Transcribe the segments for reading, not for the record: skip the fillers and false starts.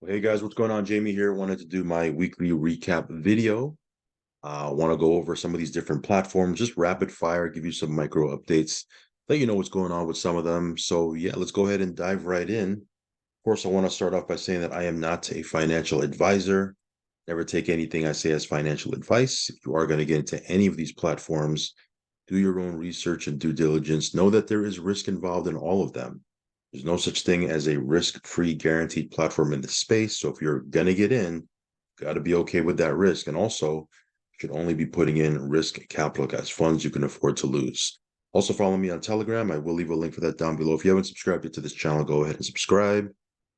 Hey guys, what's going on? Jamie here. Wanted to do my weekly recap video. Want to go over some of these different platforms, just rapid fire, give you some micro updates, let you know what's going on with some of them. So yeah, let's go ahead and dive right in. Of course, I want to start off by saying that I am not a financial advisor. Never take anything I say as financial advice. If you are going to get into any of these platforms, do your own research and due diligence. Know that there is risk involved in all of them. There's no such thing as a risk-free guaranteed platform in the space. So if you're going to get in, got to be okay with that risk. And also, you should only be putting in risk capital as funds you can afford to lose. Also, follow me on Telegram. I will leave a link for that down below. If you haven't subscribed yet to this channel, go ahead and subscribe.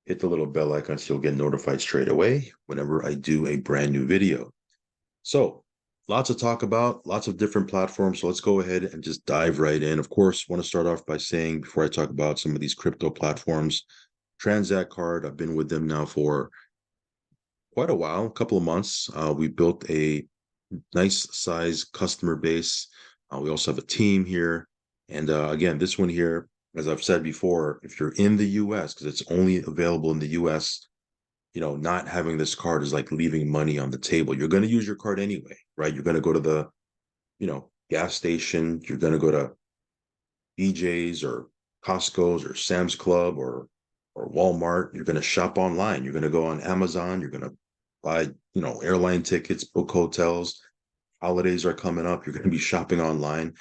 Hit the little bell icon so you'll get notified straight away whenever I do a brand new video. So, lots to talk about, lots of different platforms. So let's go ahead and just dive right in. Of course, want to start off by saying, before I talk about some of these crypto platforms, Transact Card, I've been with them now for quite a while, a couple of months. We built a nice size customer base. We also have a team here. And again, this one here, as I've said before, if you're in the US, because it's only available in the US, not having this card is like leaving money on the table. You're going to use your card anyway, right? You're going to go to the, gas station. You're going to go to BJ's or Costco's or Sam's Club or Walmart. You're going to shop online. You're going to go on Amazon. You're going to buy, airline tickets, book hotels. Holidays are coming up. You're going to be shopping online.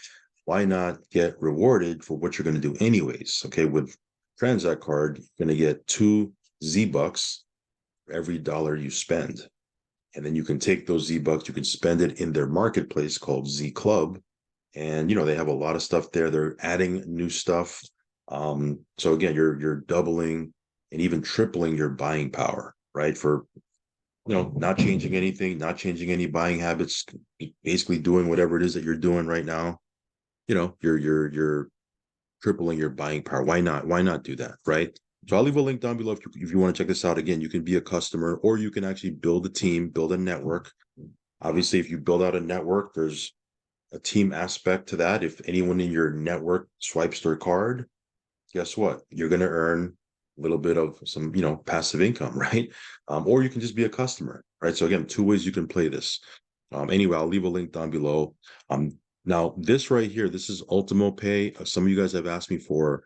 Why not get rewarded for what you're going to do anyways? Okay, with Transact Card, you're going to get 2 Z-Bucks for every dollar you spend. And then you can take those Z-Bucks, you can spend it in their marketplace called Z Club. And they have a lot of stuff there. They're adding new stuff. So again, you're doubling and even tripling your buying power, right? For not changing anything, not changing any buying habits, basically doing whatever it is that you're doing right now. You're tripling your buying power. Why not? Why not do that, right? So I'll leave a link down below if you want to check this out. Again, you can be a customer or you can actually build a team, build a network. Obviously, if you build out a network, there's a team aspect to that. If anyone in your network swipes their card, guess what? You're going to earn a little bit of some, passive income, right? Or you can just be a customer, right? So again, two ways you can play this. Anyway, I'll leave a link down below. Now this right here, this is Ultimo Pay. Some of you guys have asked me for,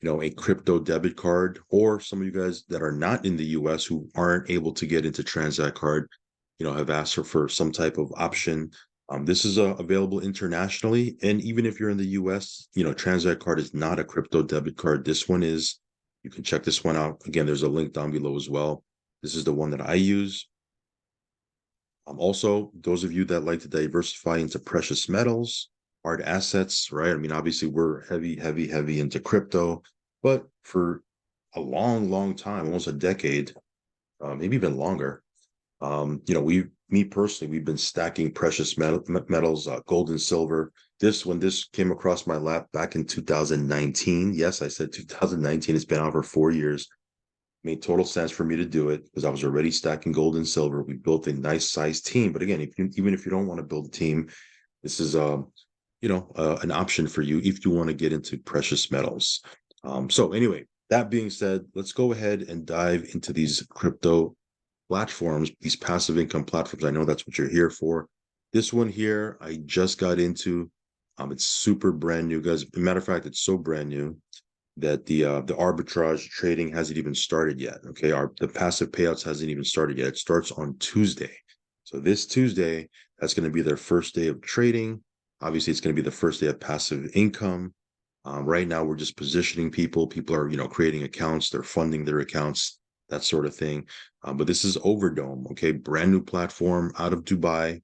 a crypto debit card, or some of you guys that are not in the US who aren't able to get into Transact Card, have asked for some type of option. This is available internationally. And even if you're in the US, Transact Card is not a crypto debit card. This one is. You can check this one out. Again, there's a link down below as well. This is the one that I use. Also, those of you that like to diversify into precious metals, hard assets, right? I mean, obviously, we're heavy into crypto, but for a long, long time, almost a decade, maybe even longer, me personally, we've been stacking precious metals, gold and silver. When this came across my lap back in 2019, yes, I said 2019, it's been out for 4 years. Made total sense for me to do it because I was already stacking gold and silver. We built a nice sized team. But again, even if you don't want to build a team, this is an option for you if you want to get into precious metals. So anyway, that being said, let's go ahead and dive into these crypto platforms, these passive income platforms. I know that's what you're here for. This one here, I just got into. It's super brand new, guys. As a matter of fact, it's so brand new that the arbitrage trading hasn't even started yet. Okay, the passive payouts hasn't even started yet. It starts on Tuesday. So this Tuesday, that's going to be their first day of trading. Obviously, it's going to be the first day of passive income. Right now, we're just positioning people. People are, creating accounts. They're funding their accounts, that sort of thing. But this is Overdome, okay, brand new platform out of Dubai.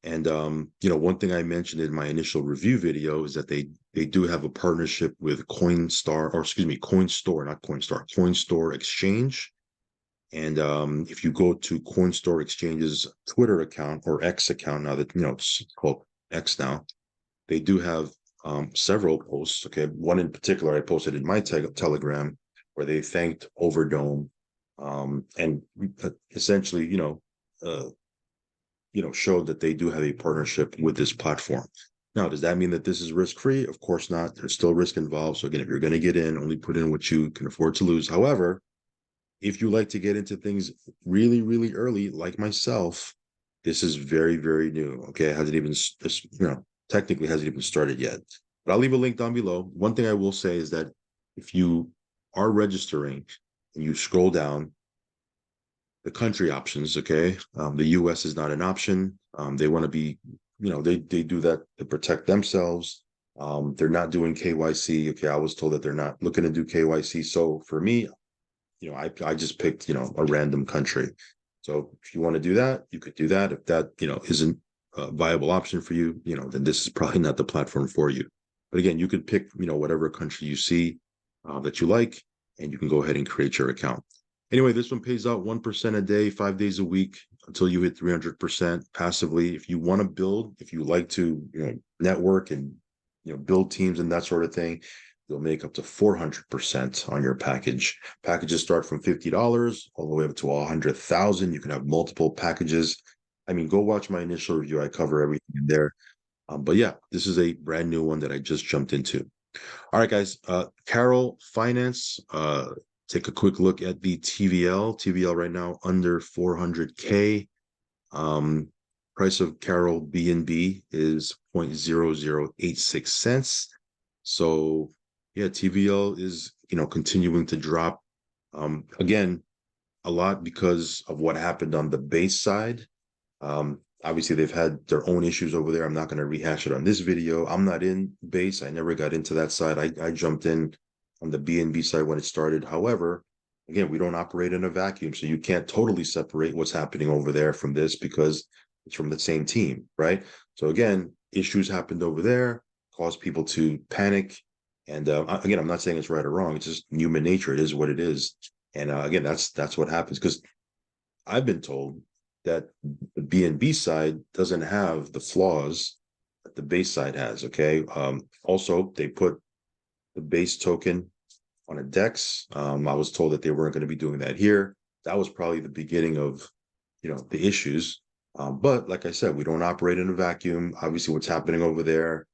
And one thing I mentioned in my initial review video is that they do have a partnership with Coinstar, or excuse me, Coinstore, not Coinstar, Coinstore Exchange. And if you go to Coinstore Exchange's Twitter account or X account now that it's called X now, they do have several posts. Okay, one in particular I posted in my Telegram where they thanked Overdome and essentially, showed that they do have a partnership with this platform. Now, does that mean that this is risk-free? Of course not. There's still risk involved. So again, if you're going to get in, only put in what you can afford to lose. However, if you like to get into things really, really early, like myself, this is very, very new. Okay, it hasn't even, technically hasn't even started yet. But I'll leave a link down below. One thing I will say is that if you are registering and you scroll down the country options, okay, the U.S. is not an option. They want to be, they do that to protect themselves. They're not doing KYC. Okay, I was told that they're not looking to do KYC. So for me, I just picked, a random country. So if you want to do that, you could do that. If that, isn't a viable option for you, then this is probably not the platform for you. But again, you could pick, whatever country you see that you like, and you can go ahead and create your account. Anyway, this one pays out 1% a day, 5 days a week until you hit 300% passively. If you want to build, if you like to, network and, build teams and that sort of thing, you'll make up to 400% on your package. Packages start from $50 all the way up to 100,000. You can have multiple packages. I mean, go watch my initial review. I cover everything in there. But yeah, this is a brand new one that I just jumped into. All right, guys. Carol Finance. Take a quick look at the TVL. TVL right now under 400K. Price of Carol BNB is 0.0086 cents. So yeah, TVL is, continuing to drop. Again, a lot because of what happened on the base side. Obviously, they've had their own issues over there. I'm not going to rehash it on this video. I'm not in base. I never got into that side. I jumped in on the BNB side when it started. However, again, we don't operate in a vacuum, so you can't totally separate what's happening over there from this because it's from the same team, right? So again, issues happened over there, caused people to panic. And again, I'm not saying it's right or wrong. It's just human nature. It is what it is. And again, that's what happens because I've been told that the BNB side doesn't have the flaws that the base side has. Okay. Also, they put the base token on a DEX. I was told that they weren't going to be doing that here. That was probably the beginning of, the issues. But like I said, we don't operate in a vacuum. Obviously, what's happening over there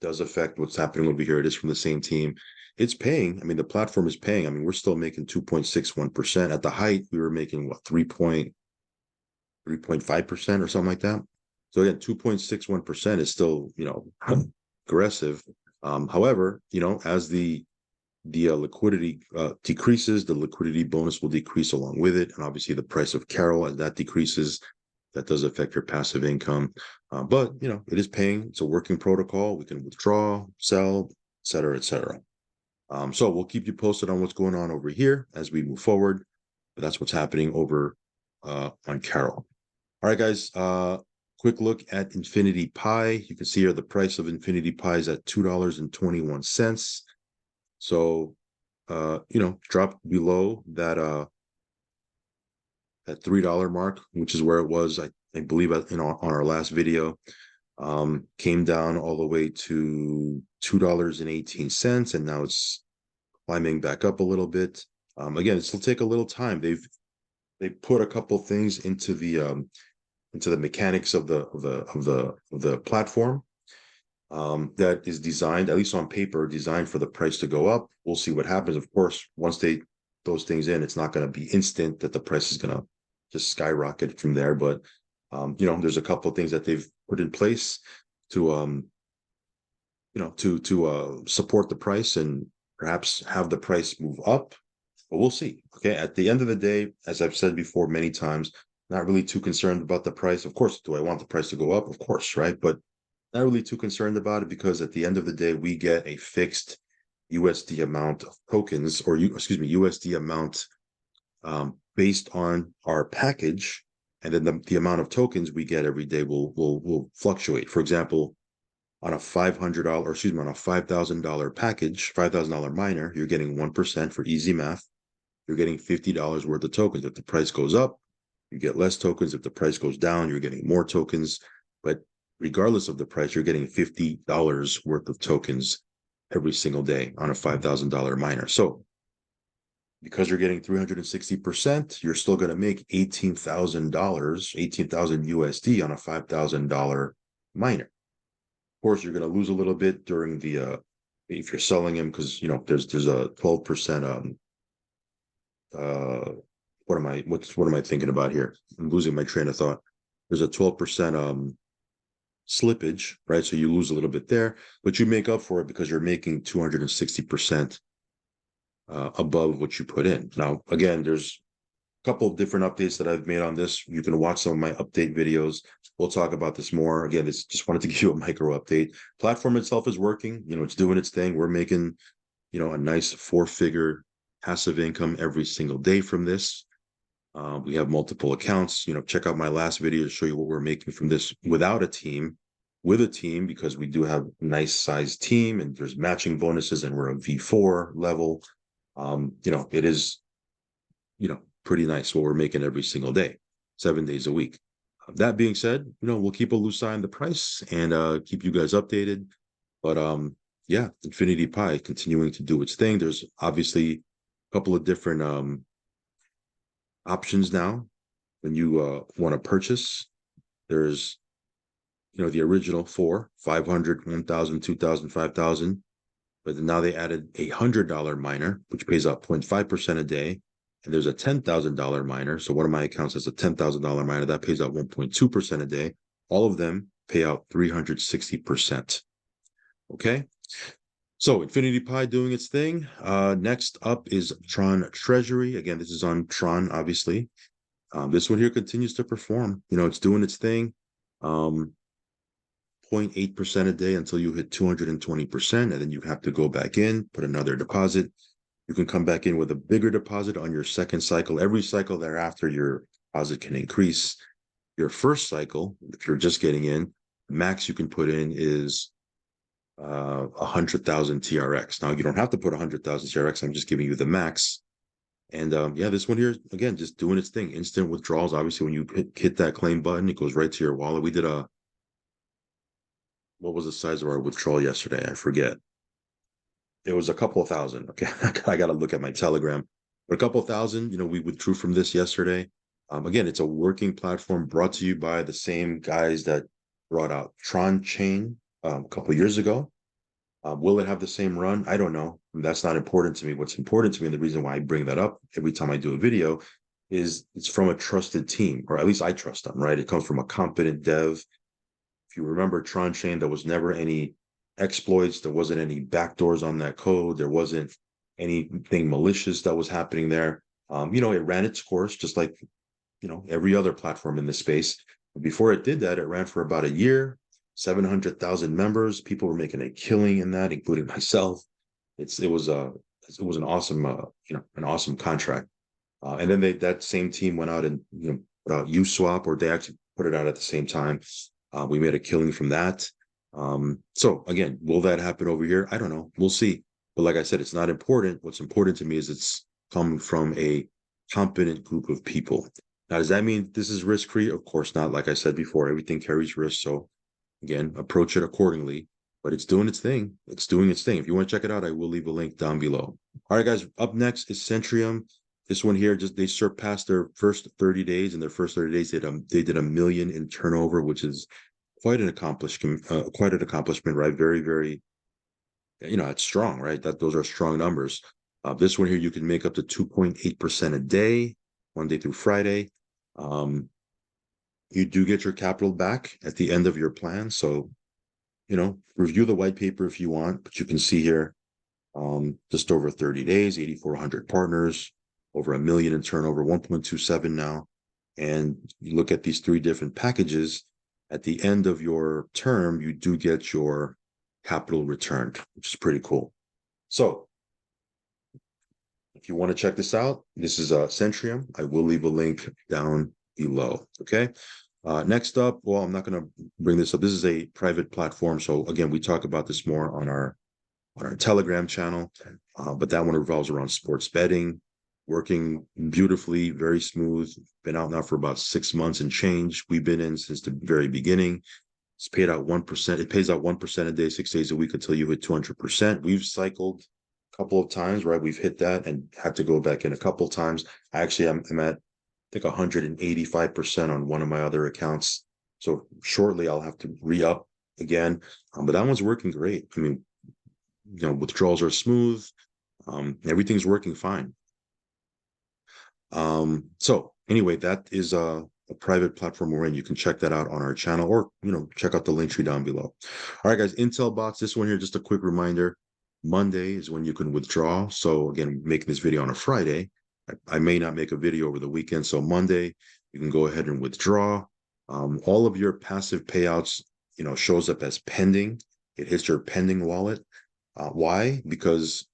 does affect what's happening over here. It is from the same team. It's paying. I mean, the platform is paying. I mean, we're still making 2.61%. At the height, we were making what, 3.5% or something like that. So again, 2.61% is still, aggressive. However, as the liquidity decreases, the liquidity bonus will decrease along with it. And obviously the price of Carol, as that decreases, that does affect your passive income. But, it is paying. It's a working protocol. We can withdraw, sell, et cetera, et cetera. So we'll keep you posted on what's going on over here as we move forward. But that's what's happening over on Carol. All right, guys. Quick look at Infinity Pi. You can see here the price of Infinity Pi is at $2.21. So, dropped below that that $3 mark, which is where it was, I believe, on our last video. Came down all the way to $2.18, and now it's climbing back up a little bit. Again, it'll take a little time. They put a couple things into the mechanics of the platform that is designed, at least on paper, designed for the price to go up. We'll see what happens. Of course, once they those things in, it's not going to be instant that the price is going to just skyrocket from there. But there's a couple of things that they've put in place to support the price and perhaps have the price move up. But we'll see. Okay. At the end of the day, as I've said before many times, not really too concerned about the price. Of course, do I want the price to go up? Of course, right? But not really too concerned about it because at the end of the day, we get a fixed USD amount of tokens, or USD amount based on our package, and then the amount of tokens we get every day will fluctuate. For example, on a $500, on a $5,000 package, $5,000 miner, you're getting 1% for easy math. You're getting $50 worth of tokens. If the price goes up, you get less tokens. If the price goes down, you're getting more tokens. But regardless of the price, you're getting $50 worth of tokens every single day on a $5,000 miner. So because you're getting 360%, you're still going to make $18,000, 18,000 USD on a $5,000 miner. Of course, you're going to lose a little bit during the if you're selling them because there's a 12% what am I thinking about here? I'm losing my train of thought. There's a 12% slippage, right? So you lose a little bit there, but you make up for it because you're making 260% above what you put in. Now, again, there's a couple of different updates that I've made on this. You can watch some of my update videos. We'll talk about this more. Again, this just wanted to give you a micro update. Platform itself is working. It's doing its thing. We're making, a nice 4-figure passive income every single day from this. We have multiple accounts. Check out my last video to show you what we're making from this without a team, with a team, because we do have a nice sized team and there's matching bonuses and we're a V4 level. It is, pretty nice what we're making every single day, 7 days a week. That being said, we'll keep a loose eye on the price and keep you guys updated. But yeah, Infinity Pi continuing to do its thing. There's obviously a couple of different options now when you want to purchase. There's the original 4, 500, 1,000, 2,000, 5,000, but now they added a $100 miner, which pays out 0.5% a day, and there's a $10,000 miner. So one of my accounts has a $10,000 miner that pays out 1.2% a day. All of them pay out 360%. Okay, so Infinity Pi doing its thing. Next up is Tron Treasury. Again, this is on Tron, obviously. This one here continues to perform. It's doing its thing. 0.8% a day until you hit 220%, and then you have to go back in, put another deposit. You can come back in with a bigger deposit on your second cycle. Every cycle thereafter, your deposit can increase. Your first cycle, if you're just getting in, max you can put in is 100,000 TRX. Now, you don't have to put 100,000 TRX. I'm just giving you the max. And yeah, this one here, again, just doing its thing. Instant withdrawals. Obviously, when you hit that claim button, it goes right to your wallet. We did what was the size of our withdrawal yesterday? I forget. It was a couple of thousand. Okay, I got to look at my Telegram. But a couple of thousand, we withdrew from this yesterday. Again, it's a working platform brought to you by the same guys that brought out Tron Chain a couple of years ago. Will it have the same run? I don't know. That's not important to me. What's important to me, and the reason why I bring that up every time I do a video, is it's from a trusted team, or at least I trust them, right? It comes from a competent dev. If you remember Tron Chain, there was never any exploits. There wasn't any backdoors on that code. There wasn't anything malicious that was happening there. It ran its course just like, every other platform in this space. Before it did that, it ran for about a year, 700,000 members. People were making a killing in that, including myself. It was an awesome, an awesome contract. And then that same team went out and, put out Uswap, or they actually put it out at the same time. We made a killing from that. So again, will that happen over here? I don't know. We'll see. But like I said, it's not important. What's important to me is it's coming from a competent group of people. Now, does that mean this is risk-free? Of course not. Like I said before, everything carries risk. So again, approach it accordingly. But it's doing its thing. It's doing its thing. If you want to check it out, I will leave a link down below. All right, guys. Up next is Centrium. This one here, they surpassed their first 30 days. In their first 30 days, they did $1 million in turnover, which is quite an accomplishment. Right? Very, very. It's strong, right? Those are strong numbers. This one here, you can make up to 2.8% a day, Monday through Friday. You do get your capital back at the end of your plan. So, review the white paper if you want, but you can see here, just over 30 days, 8,400 partners, over $1 million in turnover, 1.27 now. And you look at these 3 different packages. At the end of your term, you do get your capital returned, which is pretty cool. So if you want to check this out, this is Centrium. I will leave a link down below. Okay. Next up, well, I'm not going to bring this up. This is a private platform. So again, we talk about this more on our Telegram channel, but that one revolves around sports betting, working beautifully, very smooth. Been out now for about 6 months and change. We've been in since the very beginning. It's paid out 1%. It pays out 1% a day, 6 days a week until you hit 200%. We've cycled a couple of times, right? We've hit that and had to go back in a couple of times. Actually, I'm at, I think, 185% on one of my other accounts. So shortly, I'll have to re-up again. But that one's working great. I mean, withdrawals are smooth. Everything's working fine. So anyway, that is a private platform we're in. You can check that out on our channel, or check out the link tree down below. All right, guys, Intel bots. This one here, just a quick reminder. Monday is when you can withdraw. So again, making this video on a Friday. I may not make a video over the weekend. So Monday, you can go ahead and withdraw. All of your passive payouts, shows up as pending. It hits your pending wallet. Why? Because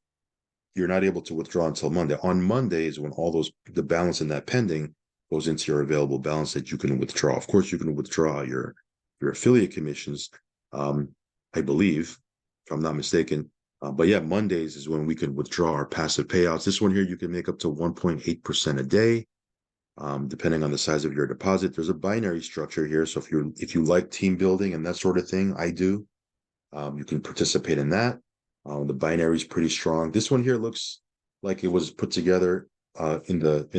you're not able to withdraw until Monday. On Monday is when the balance in that pending goes into your available balance that you can withdraw. Of course, you can withdraw your affiliate commissions, I believe, if I'm not mistaken. But yeah, Mondays is when we can withdraw our passive payouts. This one here, you can make up to 1.8% a day, depending on the size of your deposit. There's a binary structure here. So if you like team building and that sort of thing, I do. You can participate in that. The binary is pretty strong. This one here looks like it was put together in the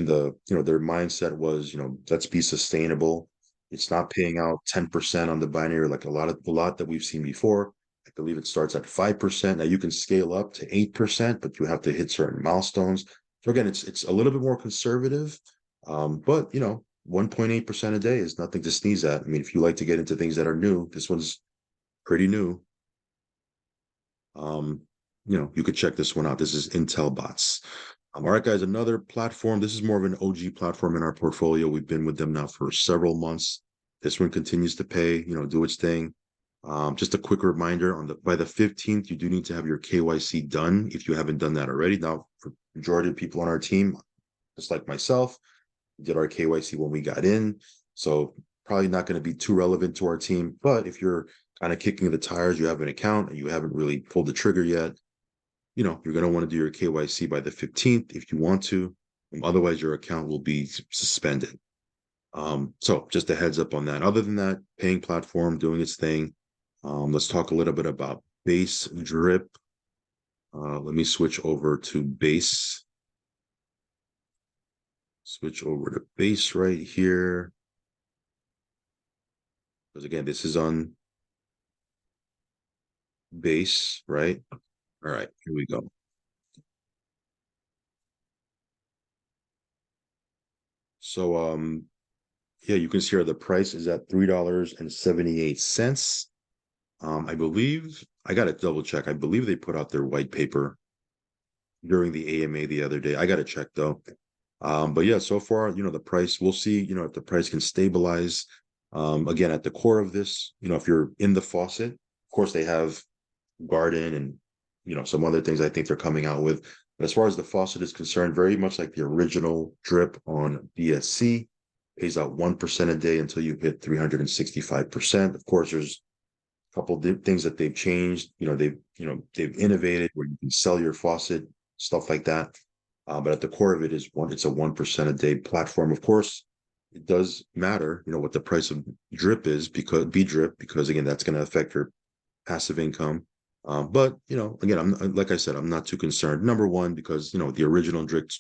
their mindset was, let's be sustainable. It's not paying out 10% on the binary like a lot that we've seen before. I believe it starts at 5%. Now you can scale up to 8%, but you have to hit certain milestones. So again, it's a little bit more conservative, but 1.8% a day is nothing to sneeze at. I mean, if you like to get into things that are new, this one's pretty new. You could check this one out. This is Intel bots. All right, guys, another platform. This is more of an OG platform in our portfolio. We've been with them now for several months. This one continues to pay, do its thing. Just a quick reminder by the 15th, you do need to have your KYC done if you haven't done that already. Now, for majority of people on our team, just like myself, we did our KYC when we got in. So probably not going to be too relevant to our team. But if you're kind of kicking the tires, you have an account and you haven't really pulled the trigger yet, you're going to want to do your KYC by the 15th if you want to. Otherwise, your account will be suspended. So just a heads up on that. Other than that, paying platform doing its thing. Let's talk a little bit about bDrip. Let me switch over to base. Switch over to base right here. Because again, this is on base, right? All right, here we go. So yeah, you can see here the price is at $3.78. I believe I got to double check. I believe they put out their white paper during the AMA the other day. I got to check though. But yeah, so far, the price, we'll see, if the price can stabilize. Again, at the core of this, if you're in the Faucet, of course they have Garden and, some other things I think they're coming out with. But as far as the Faucet is concerned, very much like the original drip on BSC, pays out 1% a day until you hit 365%. Of course, there's a couple of things that they've changed. They've innovated where you can sell your faucet, stuff like that. But at the core of it it's a 1% a day platform. Of course, it does matter, what the price of drip is because bDrip, because again, that's going to affect your passive income. But again, like I said, I'm not too concerned. Number one, because the original drip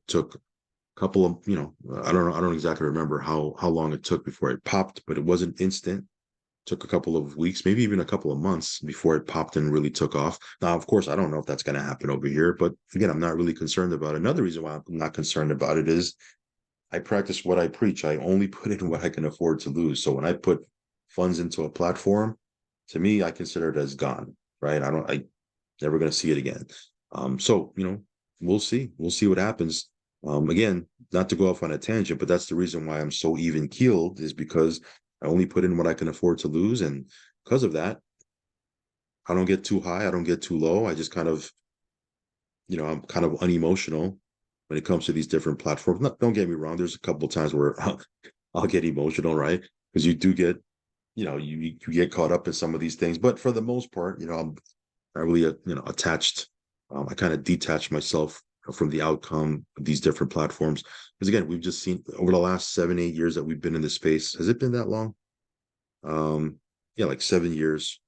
took a couple of, I don't exactly remember how long it took before it popped, but it wasn't instant. Took a couple of weeks, maybe even a couple of months before it popped and really took off. Now, of course, I don't know if that's going to happen over here, but again, I'm not really concerned about it. Another reason why I'm not concerned about it is I practice what I preach. I only put in what I can afford to lose. So when I put funds into a platform, to me, I consider it as gone, right? I never going to see it again. So, we'll see. We'll see what happens. Again, not to go off on a tangent, but that's the reason why I'm so even keeled is because I only put in what I can afford to lose. And because of that, I don't get too high. I don't get too low. I just kind of, I'm kind of unemotional when it comes to these different platforms. Don't get me wrong. There's a couple of times where I'll get emotional, right? Because you do get, you get caught up in some of these things. But for the most part, I'm not really, attached. I kind of detach myself from the outcome of these different platforms. Because again, we've just seen over the last 7-8 years that we've been in this space. Has it been that long? Yeah, like 7 years.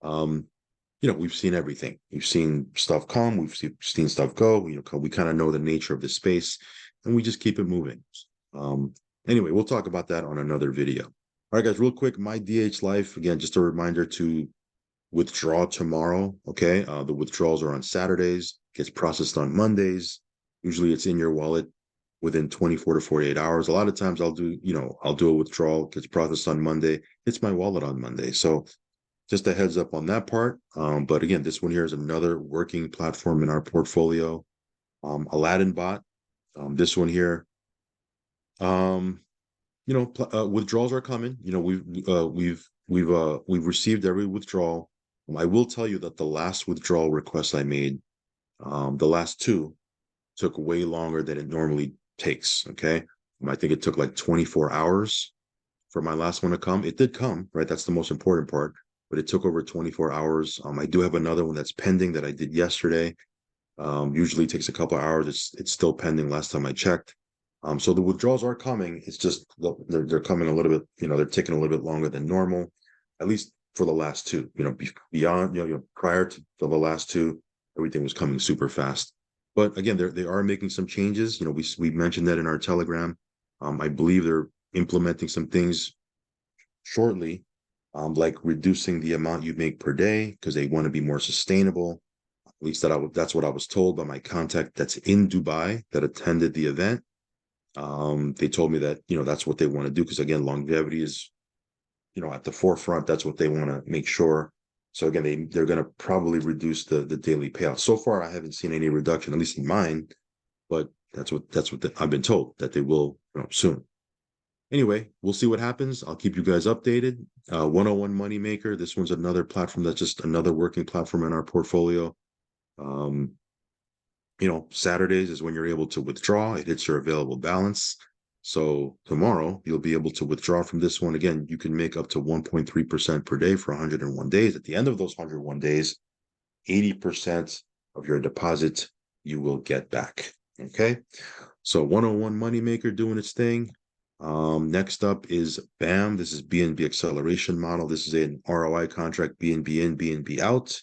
Um, we've seen everything. We've seen stuff come. We've seen stuff go. We kind of know the nature of the space, and we just keep it moving. Anyway, we'll talk about that on another video. All right, guys, real quick, my DH Life, again, just a reminder to withdraw tomorrow, okay? The withdrawals are on Saturdays, gets processed on Mondays. Usually it's in your wallet within 24 to 48 hours. A lot of times I'll do a withdrawal, gets processed on Monday, hits my wallet on Monday. So just a heads up on that part. But again, this one here is another working platform in our portfolio. Aladdin bot. This one here, um, withdrawals are coming. We've received every withdrawal. I will tell you that the last withdrawal request I made, the last two, took way longer than it normally takes. Okay, I think it took like 24 hours for my last one to come. It did come, right? That's the most important part, but it took over 24 hours. I do have another one that's pending that I did yesterday. Usually takes a couple of hours. It's still pending last time I checked. So the withdrawals are coming. It's just they're coming a little bit, they're taking a little bit longer than normal, at least for the last two. Beyond, prior to the last two, everything was coming super fast. But again, they are making some changes. We mentioned that in our Telegram. I believe they're implementing some things shortly, like reducing the amount you make per day because they want to be more sustainable. At least that's what I was told by my contact that's in Dubai that attended the event. They told me that that's what they want to do because again, longevity is at the forefront. That's what they want to make sure. So again, they're going to probably reduce the daily payout. So far, I haven't seen any reduction, at least in mine, but that's what I've been told that they will soon. Anyway, we'll see what happens. I'll keep you guys updated. 101 Moneymaker. This one's another platform that's just another working platform in our portfolio. Um, Saturdays is when you're able to withdraw. It hits your available balance. So tomorrow you'll be able to withdraw from this one. Again, you can make up to 1.3% per day for 101 days. At the end of those 101 days, 80% of your deposit you will get back. Okay. So 101 Moneymaker doing its thing. Next up is BAM. This is BNB acceleration model. This is an ROI contract, BNB in, BNB out.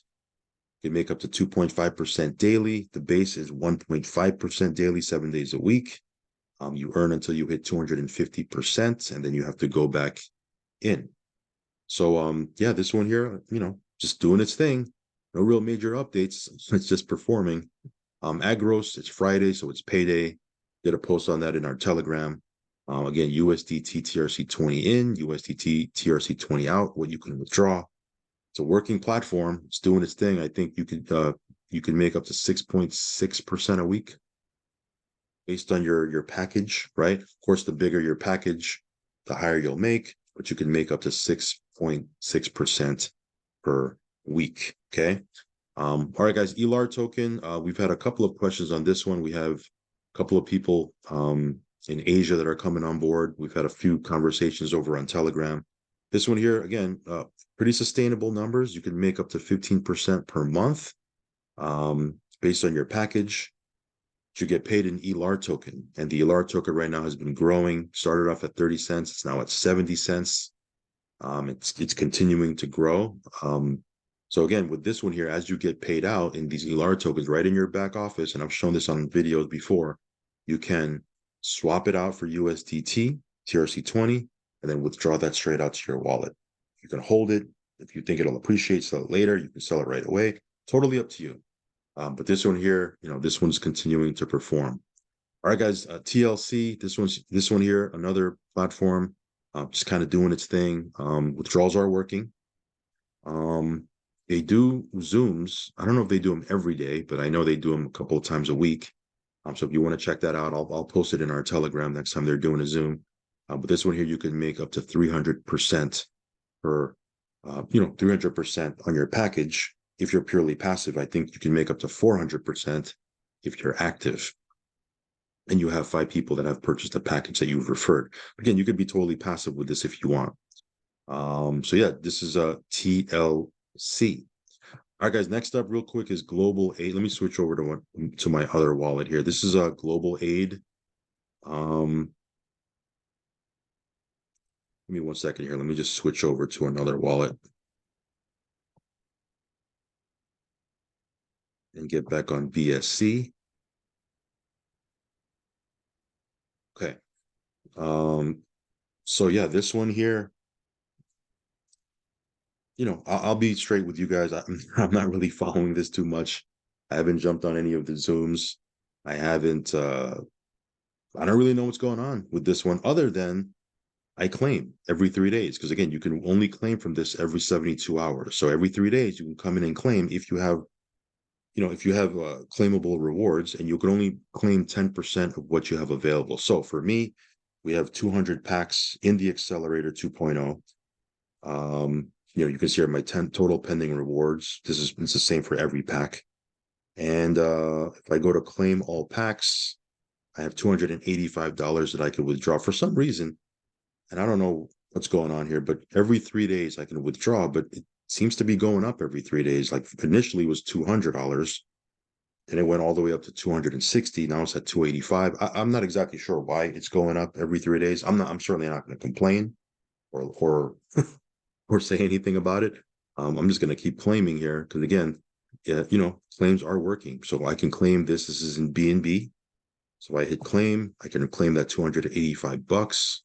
You make up to 2.5% daily. The base is 1.5% daily, 7 days a week. You earn until you hit 250%, and then you have to go back in. So, yeah, this one here, just doing its thing. No real major updates. It's just performing. Agros, it's Friday, so it's payday. Did a post on that in our Telegram. Again, USDT TRC20 in, USDT TRC20 out, what you can withdraw. It's a working platform. It's doing its thing. I think you could make up to 6.6% a week based on your package, right? Of course, the bigger your package, the higher you'll make, but you can make up to 6.6% per week. Okay. All right, guys. ELAR token. We've had a couple of questions on this one. We have a couple of people in Asia that are coming on board. We've had a few conversations over on Telegram. This one here, again, pretty sustainable numbers. You can make up to 15% per month based on your package. You get paid in ELAR token. And the ELAR token right now has been growing. Started off at 30 cents. It's now at 70 cents. It's continuing to grow. So again, with this one here, as you get paid out in these ELAR tokens right in your back office, and I've shown this on videos before, you can swap it out for USDT, TRC20, and then withdraw that straight out to your wallet. You can hold it. If you think it'll appreciate, sell it later. You can sell it right away. Totally up to you. But this one here, this one's continuing to perform. All right, guys, TLC, this one here, another platform, just kind of doing its thing. Withdrawals are working. They do Zooms. I don't know if they do them every day, but I know they do them a couple of times a week. So if you want to check that out, I'll post it in our Telegram next time they're doing a Zoom. But this one here, you can make up to 300% per, 300% on your package. If you're purely passive, I think you can make up to 400% if you're active. And you have 5 people that have purchased a package that you've referred. Again, you could be totally passive with this if you want. So yeah, this is a TLC. All right, guys, next up real quick is Global Aid. Let me switch over to my other wallet here. This is a Global Aid. Give me 1 second here. Let me just switch over to another wallet and get back on BSC. Okay. So yeah, this one here, I'll be straight with you guys. I'm not really following this too much. I haven't jumped on any of the Zooms. I haven't I don't really know what's going on with this one other than I claim every 3 days. Because again, you can only claim from this every 72 hours. So every 3 days, you can come in and claim if you have, if you have claimable rewards, and you can only claim 10% of what you have available. So for me, we have 200 packs in the Accelerator 2.0. You can see here my 10 total pending rewards. It's the same for every pack. And if I go to claim all packs, I have $285 that I could withdraw for some reason. And I don't know what's going on here, but every 3 days I can withdraw, but it seems to be going up every 3 days. Like initially it was $200, and it went all the way up to 260. Now it's at 285. I'm not exactly sure why it's going up every 3 days. I'm certainly not going to complain or or say anything about it. I'm just going to keep claiming here because again, yeah, claims are working. So I can claim this. This is in B&B. So I hit claim. I can claim that $285.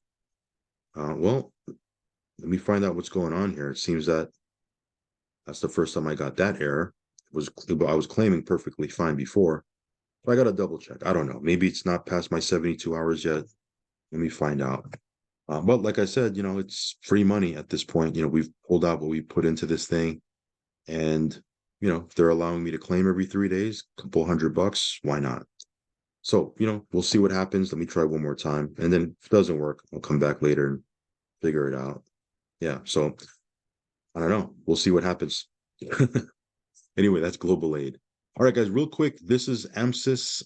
Well, let me find out what's going on here. It seems that that's the first time I got that error. I was claiming perfectly fine before. So I got to double check. I don't know. Maybe it's not past my 72 hours yet. Let me find out. But like I said, it's free money at this point. We've pulled out what we put into this thing. And, if they're allowing me to claim every 3 days, a couple $100, why not? So, we'll see what happens. Let me try one more time. And then if it doesn't work, I'll come back later and figure it out. Yeah. So I don't know. We'll see what happens. Anyway, that's global aid. All right, guys, real quick. This is AMSIS.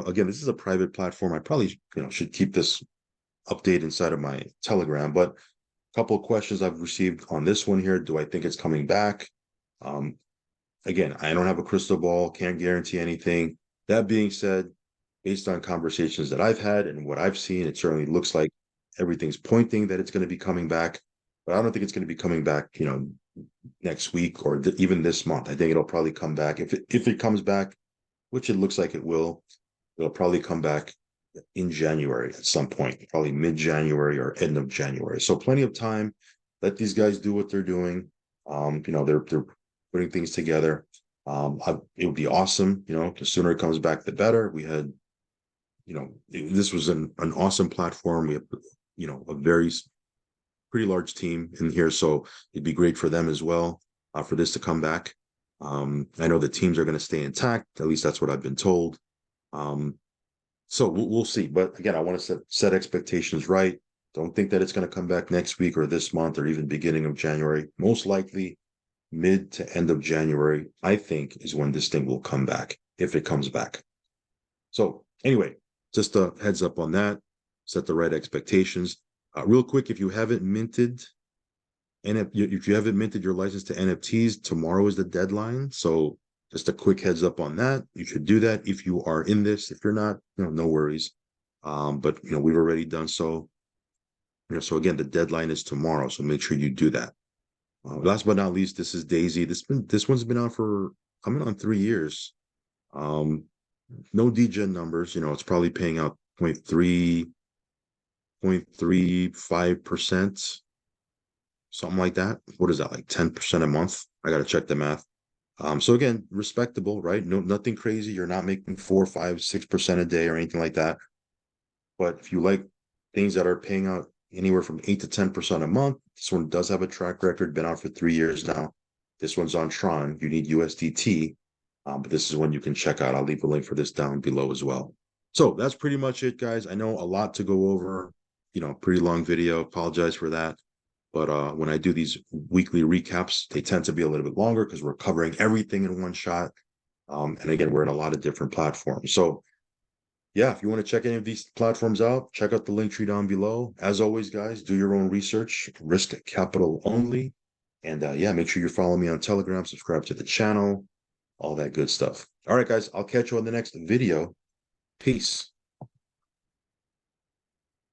Again, this is a private platform. I probably, should keep this update inside of my Telegram, but a couple of questions I've received on this one here. Do I think it's coming back? Again, I don't have a crystal ball, can't guarantee anything. That being said, based on conversations that I've had and what I've seen, it certainly looks like everything's pointing that it's going to be coming back. But I don't think it's going to be coming back, next week or even this month. I think it'll probably come back. If it comes back, which it looks like it will, it'll probably come back in January at some point, probably mid-January or end of January. So plenty of time. Let these guys do what they're doing. They're putting things together. It would be awesome. The sooner it comes back, the better. We had, this was an awesome platform. We have, a very pretty large team in here, so it'd be great for them as well for this to come back. I know the teams are going to stay intact. At least that's what I've been told. So we'll see. But again, I want to set expectations right. Don't think that it's going to come back next week or this month or even beginning of January. Most likely mid to end of January, I think, is when this thing will come back, if it comes back. So anyway, just a heads up on that. Set the right expectations. Real quick, if you haven't minted your license to NFTs, tomorrow is the deadline. So just a quick heads up on that. You should do that if you are in this. If you're not, no worries. But we've already done so. So again, the deadline is tomorrow. So make sure you do that. Last but not least, this is Daisy. This one's been out for coming on 3 years. No degen numbers. It's probably paying out 0.35%, something like that. What is that, like 10% a month? I got to check the math. So again, respectable, right? No, nothing crazy. You're not making 4, 5, 6% a day or anything like that. But if you like things that are paying out anywhere from 8 to 10% a month, this one does have a track record, been out for 3 years now. This one's on Tron. You need USDT, but this is one you can check out. I'll leave a link for this down below as well. So that's pretty much it, guys. I know a lot to go over, pretty long video. Apologize for that. But when I do these weekly recaps, they tend to be a little bit longer because we're covering everything in one shot. And again, we're in a lot of different platforms. So yeah, if you want to check any of these platforms out, check out the link tree down below. As always, guys, do your own research, risk capital only. And yeah, make sure you follow me on Telegram, subscribe to the channel, all that good stuff. All right, guys, I'll catch you on the next video. Peace.